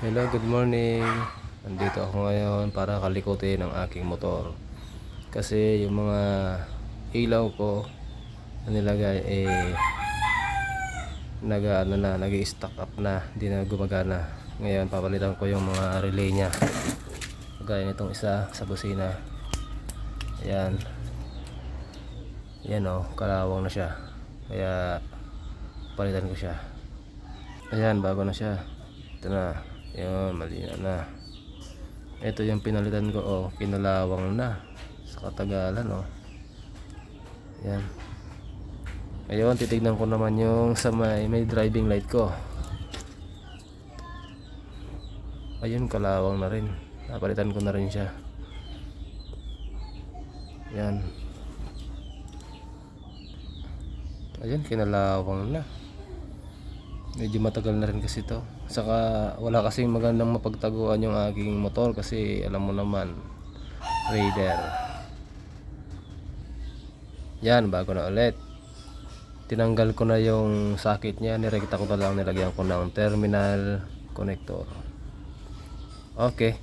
Hello, good morning. Nandito ako ngayon para kalikutin ang aking motor. Kasi yung mga ilaw ko na nilagay nag-i-stack up na, hindi na gumagana. Ngayon papalitan ko yung mga relay niya. Gaya nitong isa sa busina. Ayan. Ayan oh, kalawang na siya. Kaya palitan ko siya. Ayan, bago na siya. Ito na. Yun, malina na. Ito yung pinalitan ko, oh, kinalawang na sa katagalan, oh. Yan. Ngayon, titignan ko naman yung sa may driving light ko. Ayun, kalawang na rin. Napalitan ko na rin siya. Yan. Ayun, kinalawang na. Medyo matagal na rin kasi to. Saka wala kasing magandang mapagtaguan yung aking motor kasi alam mo naman, Raider. Yan, bago na ulit. Tinanggal ko na yung socket niya, nirekta ko na lang, nilagyan ko ng terminal connector. Okay.